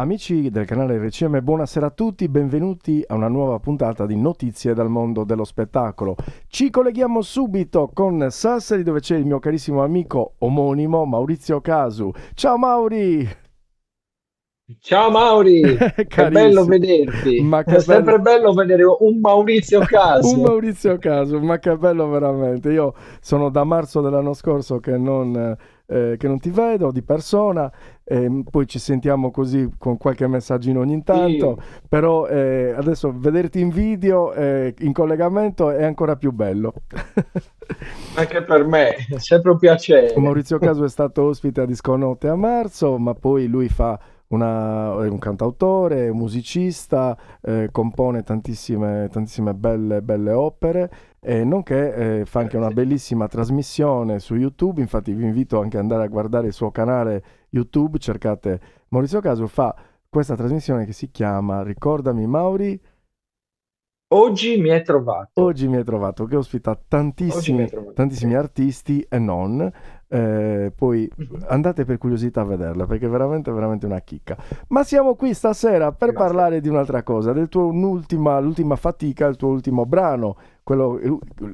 Amici del canale RCM, buonasera a tutti, benvenuti a una nuova puntata di Notizie dal mondo dello spettacolo. Ci colleghiamo subito con Sassari dove c'è il mio carissimo amico omonimo Maurizio Casu. Ciao Mauri! Ciao Mauri, che bello Carissimo, vederti. ma È che bello! sempre bello vedere un Maurizio Un Caso. Maurizio Casu, ma che bello veramente. Io sono da marzo dell'anno scorso che non ti vedo di persona, poi ci sentiamo così con qualche messaggino ogni tanto, Sì, però adesso vederti in video, in collegamento è ancora più bello. anche per me, è sempre un piacere. Maurizio Caso è stato ospite a Disconote a marzo, ma poi lui è un cantautore, un musicista, compone tantissime belle opere e nonché fa anche una Grazie. bellissima trasmissione su YouTube. Infatti vi invito anche ad andare a guardare il suo canale YouTube, cercate Maurizio Caso, fa questa trasmissione che si chiama Ricordami Mauri. Oggi mi hai trovato. Oggi mi hai trovato che ospita Oggi mi hai trovato, sì. tantissimi artisti e non, poi Mhm. andate per curiosità a vederla perché è veramente una chicca. Ma siamo qui stasera per Grazie. parlare di un'altra cosa, l'ultima fatica, il tuo ultimo brano, quello,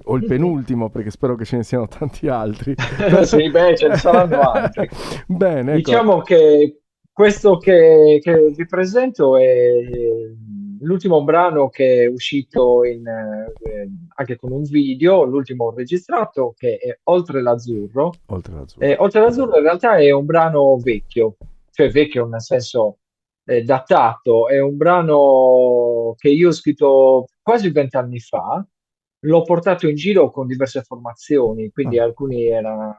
o il Mhm. penultimo perché spero che ce ne siano tanti altri. Per- Sì, beh, ce ne saranno altri. Bene, ecco, Diciamo che questo che vi presento è l'ultimo brano che è uscito anche con un video, l'ultimo registrato, che è Oltre l'Azzurro. oltre l'azzurro. Oltre l'Azzurro in realtà è un brano vecchio, cioè vecchio nel senso datato, è un brano che io ho scritto quasi 20 anni fa, l'ho portato in giro con diverse formazioni, quindi Ah, alcuni erano,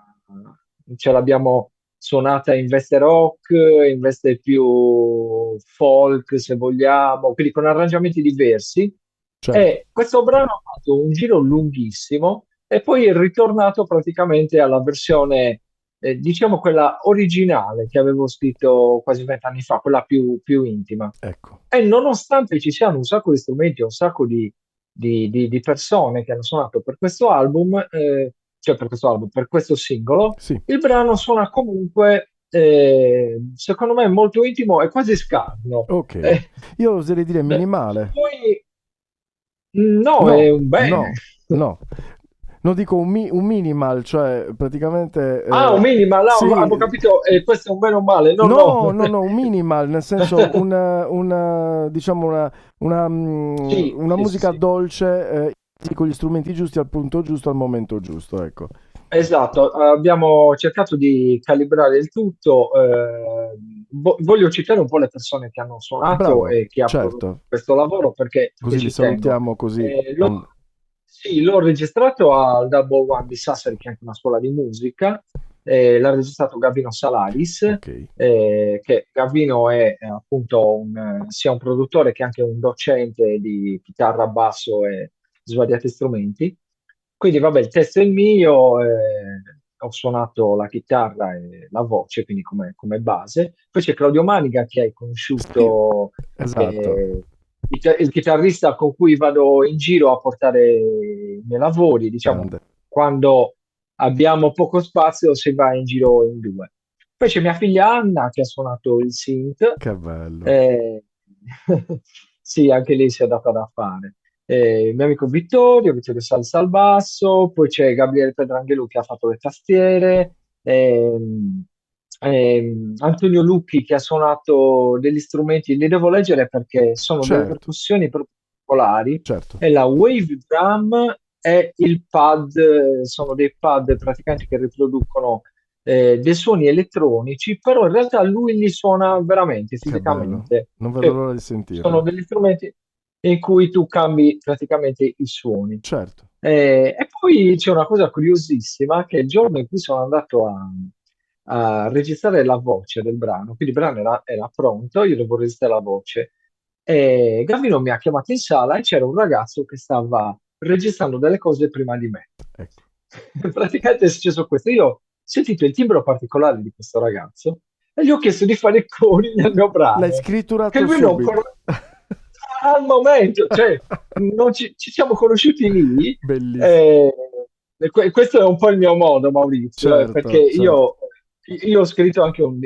ce l'abbiamo suonata in veste rock, in veste più folk, se vogliamo, quindi con arrangiamenti diversi. certo. E questo brano ha fatto un giro lunghissimo e poi è ritornato praticamente alla versione, diciamo quella originale che avevo scritto quasi 20 anni fa, quella più intima. Ecco, E nonostante ci siano un sacco di strumenti, un sacco di persone che hanno suonato per questo album, cioè per questo album, per questo singolo, sì, il brano suona comunque, secondo me, molto intimo e quasi scarno. ok. Eh, Io oserei dire beh, minimale. poi no, è No, un bene. no, no. Non dico un minimal, cioè praticamente Ah, un minimal, no, sì, avevo capito, questo è un bene o un male. No, no. no, un minimal, nel senso diciamo Sì, una sì, sì, musica sì. dolce, sì, con gli strumenti giusti al punto giusto, al momento giusto, ecco. Esatto, abbiamo cercato di calibrare il tutto. Voglio citare un po' le persone che hanno suonato Bravo, e che ha prodotto certo, questo lavoro perché così li ci tengo. salutiamo così. Eh, l'ho, sì, l'ho registrato al Double One di Sassari, che è anche una scuola di musica. L'ha registrato Gavino Salaris, Ok, che Gavino è appunto sia un produttore che anche un docente di chitarra, basso e svariati strumenti. Quindi, vabbè, il testo è il mio, ho suonato la chitarra e la voce, quindi come base. Poi c'è Claudio Maniga, che hai sì, conosciuto, che esatto, è il chitarrista con cui vado in giro a portare i miei lavori. Diciamo, grande, quando abbiamo poco spazio si va in giro in due. Poi c'è mia figlia Anna, che ha suonato il synth. che bello. eh, sì, anche lei si è data da fare, il mio amico Vittorio Salsa al basso, poi c'è Gabriele Pedranghelù che ha fatto le tastiere, Antonio Lucchi che ha suonato degli strumenti, li devo leggere perché sono delle Certo, percussioni proprio particolari, certo, e la wave drum e il pad, sono dei pad praticamente che riproducono dei suoni elettronici, però in realtà lui li suona veramente che bello. fisicamente. Non vedo Cioè, l'ora di sono sentirlo. degli strumenti in cui tu cambi praticamente i suoni. Certo. E poi c'è una cosa curiosissima, che il giorno in cui sono andato a registrare la voce del brano, quindi il brano era pronto, io devo registrare la voce, e Gavino mi ha chiamato in sala e c'era un ragazzo che stava registrando delle cose prima di me. Ecco. Praticamente è successo questo. Io ho sentito il timbro particolare di questo ragazzo e gli ho chiesto di fare i cori nel mio L'hai brano, che scritturato lui non subito. conosceva al momento, cioè non ci siamo conosciuti lì. Bellissimo. eh, questo è un po' il mio modo, Maurizio, perché Certo, certo. Io ho scritto anche un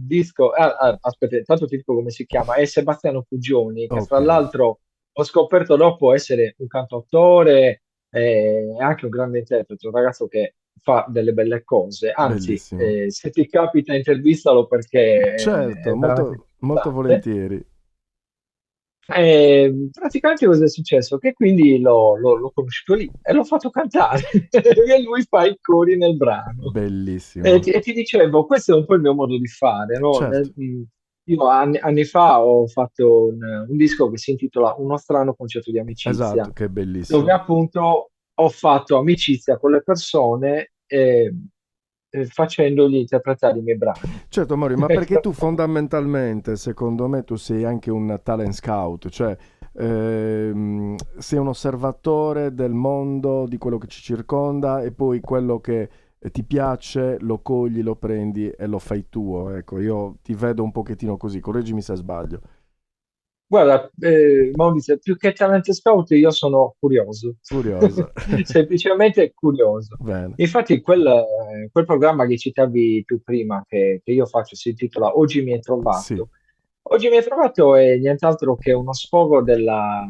disco, aspetta, intanto ti dico come si chiama, è Sebastiano Fugioni, che Ok, fra l'altro ho scoperto dopo essere un cantautore e anche un grande interprete, un ragazzo che fa delle belle cose. Anzi, bellissimo. se ti capita, intervistalo perché Certo, è veramente molto, molto interessante. volentieri. Praticamente cosa è successo? Che quindi l'ho conosciuto lì e l'ho fatto cantare e lui fa i cori nel brano. Bellissimo. E ti dicevo, questo è un po' il mio modo di fare, no? Certo, Io anni fa ho fatto un disco che si intitola Uno strano concetto di esatto, amicizia, che dove bellissimo. appunto ho fatto amicizia con le persone facendogli interpretare i miei brani. Certo, Mauri, ma perché tu fondamentalmente, secondo me, tu sei anche un talent scout, cioè sei un osservatore del mondo, di quello che ci circonda e poi quello che ti piace lo cogli, lo prendi e lo fai tuo. Ecco, io ti vedo un pochettino così, correggimi se sbaglio. Guarda, Maurizio, più che talento scout, io sono curioso, Curioso. semplicemente curioso. Bene, Infatti, quel programma che citavi tu prima, che io faccio, si intitola Oggi mi hai sì, trovato. Oggi mi hai trovato è nient'altro che uno sfogo della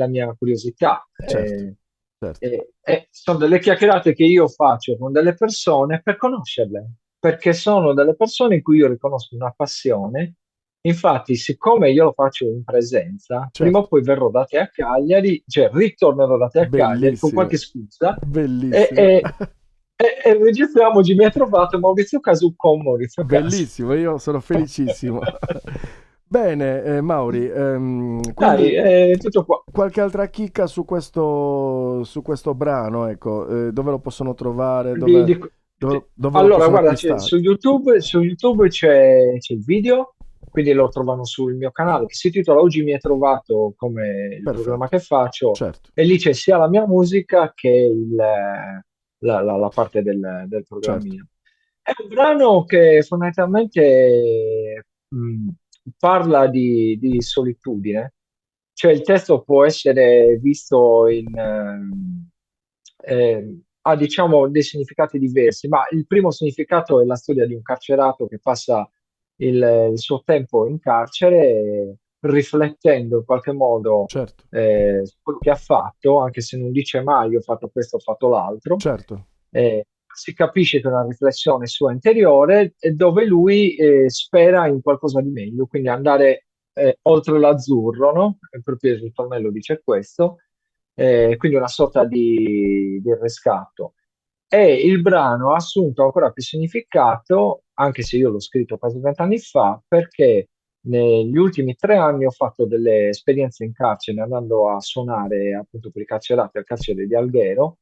mia curiosità. certo, certo. Sono delle chiacchierate che io faccio con delle persone per conoscerle, perché sono delle persone in cui io riconosco una passione. Infatti, siccome io lo faccio in presenza, prima o Certo, poi verrò da te a Cagliari, cioè ritornerò da te a Cagliari con bellissimo, qualche scusa e, bellissimo. e, e registriamo. Oggi mi ha trovato Maurizio Casu con Maurizio Casu. Bellissimo, io sono felicissimo. Bene, Mauri, Dai, quindi è tutto qua. qualche altra chicca su questo brano, ecco, dove lo possono trovare, Di- di- dove lo allora, possono guarda, acquistare? su YouTube c'è il video, quindi lo trovano sul mio canale che si intitola Oggi mi hai trovato come il programma Perfetto, che faccio certo, e lì c'è sia la mia musica che la parte del certo, programmino. È un brano che fondamentalmente parla di solitudine, cioè il testo può essere visto ha diciamo dei significati diversi, ma il primo significato è la storia di un carcerato che passa il suo tempo in carcere, riflettendo in qualche modo certo, su quello che ha fatto, anche se non dice mai ho fatto questo, ho fatto l'altro. certo, Si capisce che è una riflessione sua interiore dove lui spera in qualcosa di meglio, quindi andare oltre l'azzurro, no? Proprio il ritornello dice questo, quindi una sorta di riscatto. E il brano ha assunto ancora più significato, anche se io l'ho scritto quasi 20 anni fa, perché negli ultimi 3 anni ho fatto delle esperienze in carcere andando a suonare appunto per i carcerati al carcere di Alghero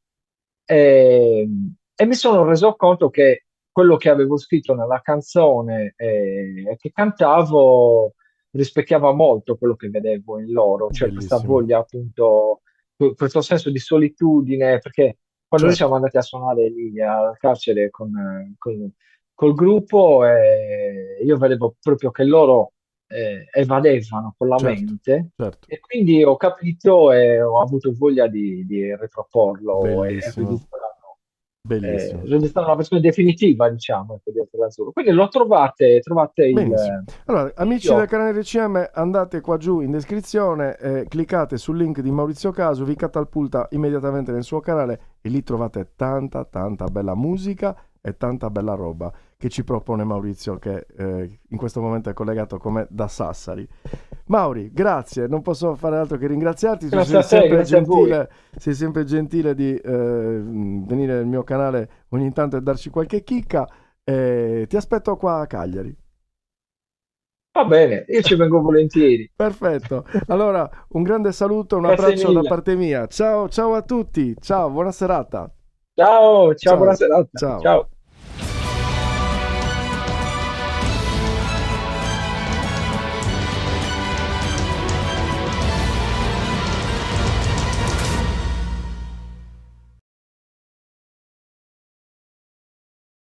e, e mi sono reso conto che quello che avevo scritto nella canzone e che cantavo rispecchiava molto quello che vedevo in loro, cioè questa bellissimo, voglia appunto, questo senso di solitudine, perché quando noi certo, siamo andati a suonare lì al carcere col gruppo, io vedevo proprio che loro evadevano con la certo, mente certo, e quindi ho capito e ho avuto voglia di riproporlo e bellissimo, bellissimo. registrarlo una versione definitiva, diciamo, ecco, di Hotel Azzurro. Quindi lo trovate Benissimo. Allora, il amici del video. canale RCM, andate qua giù in descrizione, cliccate sul link di Maurizio Casu, vi catapulta immediatamente nel suo canale e lì trovate tanta, tanta bella musica e tanta bella roba che ci propone Maurizio, che in questo momento è collegato con me da Sassari. Mauri, grazie, non posso fare altro che ringraziarti, tu Grazie a te, grazie a voi. sei sempre gentile di venire nel mio canale ogni tanto e darci qualche chicca. Ti aspetto qua a Cagliari. Va bene, io ci vengo volentieri. Perfetto. Allora, un grande saluto, un Grazie abbraccio da mille. parte mia. Ciao, ciao a tutti. Ciao, buona serata. Ciao, ciao, buona Ciao, serata. ciao. Ciao.